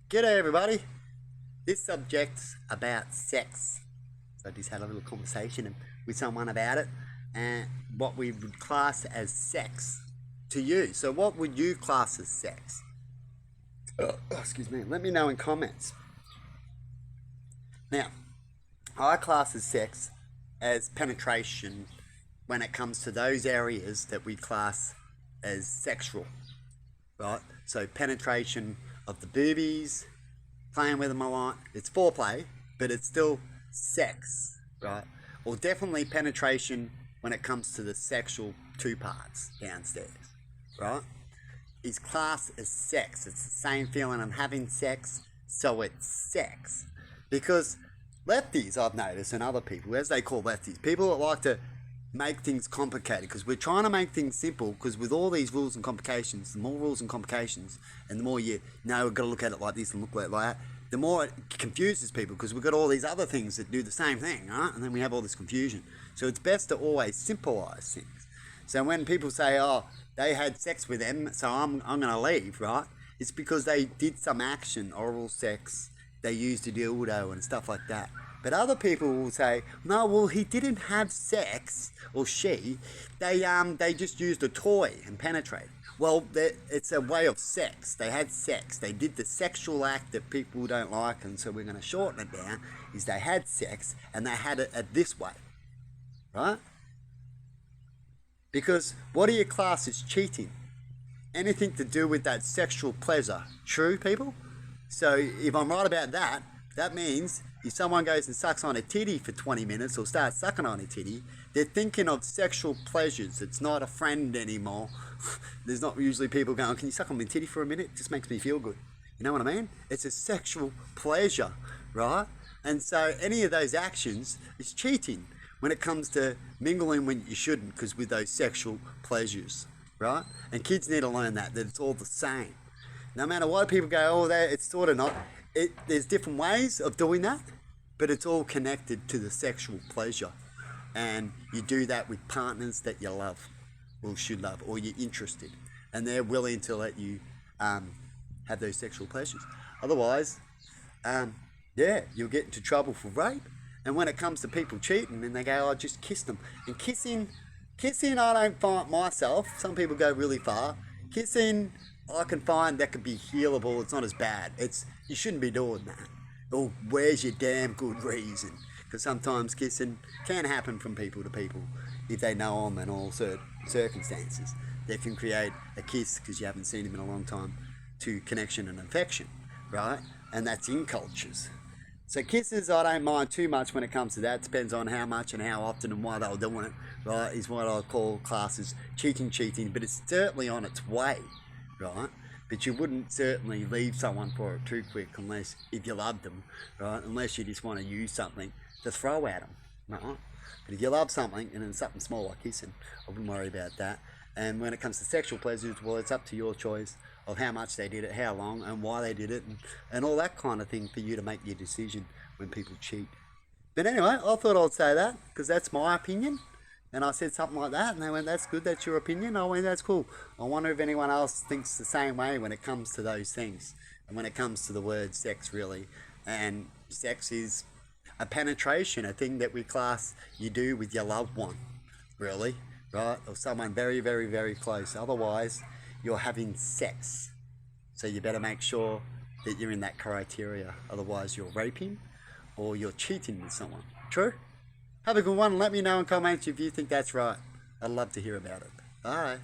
G'day everybody. This subject's about sex. So I just had a little conversation with someone about it and what we would class as sex to you. So what would you class as sex? Excuse me. Let me know in comments. Now, I class as sex as penetration when it comes to those areas that we class as sexual, right? So penetration of the boobies, playing with them a lot. It's foreplay, but it's still sex, right? Or definitely penetration when it comes to the sexual two parts downstairs, right? Is classed as sex. It's the same feeling of having sex, so it's sex. Because lefties, I've noticed, and other people, as they call lefties, people that like to make things complicated, because we're trying to make things simple, because with all these rules and complications, the more rules and complications and the more you know we've got to look at it like this and look at it like that, the more it confuses people, because we've got all these other things that do the same thing, right? And then we have all this confusion. So it's best to always simplify things. So when people say, oh, they had sex with them, so I'm going to leave, right? It's because they did some action, oral sex, they used a dildo and stuff like that. But other people will say, no, well, he didn't have sex, or she. They just used a toy and penetrated. Well, it's a way of sex. They had sex. They did the sexual act that people don't like, and so we're going to shorten it down, is they had sex, and they had it this way, right? Because what do you class as cheating? Anything to do with that sexual pleasure. True, people? So if I'm right about that, that means if someone goes and sucks on a titty for 20 minutes or starts sucking on a titty, they're thinking of sexual pleasures. It's not a friend anymore. There's not usually people going, can you suck on my titty for a minute? It just makes me feel good. You know what I mean? It's a sexual pleasure, right? And so any of those actions is cheating when it comes to mingling when you shouldn't, because with those sexual pleasures, right? And kids need to learn that it's all the same. No matter what people go, oh, it's sort of not. There's different ways of doing that, but it's all connected to the sexual pleasure. And you do that with partners that you love, or should love, or you're interested. And they're willing to let you have those sexual pleasures. Otherwise, you'll get into trouble for rape. And when it comes to people cheating, and they go, oh, just kiss them. And kissing, I don't find myself, some people go really far. Kissing, I can find that could be healable. It's not as bad. You shouldn't be doing that. Or where's your damn good reason? Because sometimes kissing can happen from people to people if they know them in all certain circumstances. They can create a kiss because you haven't seen them in a long time to connection and affection, right? And that's in cultures. So kisses, I don't mind too much when it comes to that. Depends on how much and how often and why they're doing it, right? Is what I call classes cheating, but it's certainly on its way, right? But you wouldn't certainly leave someone for it too quick unless, if you loved them, right? Unless you just want to use something to throw at them, right? But if you love something, and it's something small like kissing, I wouldn't worry about that. And when it comes to sexual pleasures, well, it's up to your choice of how much they did it, how long, and why they did it, and all that kind of thing for you to make your decision when people cheat. But anyway, I thought I'd say that, because that's my opinion. And I said something like that, and they went, that's good, that's your opinion. I went, that's cool. I wonder if anyone else thinks the same way when it comes to those things, and when it comes to the word sex, really. And sex is a penetration, a thing that we class you do with your loved one, really, right? Or someone very, very, very close. Otherwise, you're having sex. So you better make sure that you're in that criteria. Otherwise, you're raping or you're cheating with someone. True? Have a good one. Let me know in comments if you think that's right. I'd love to hear about it. Bye.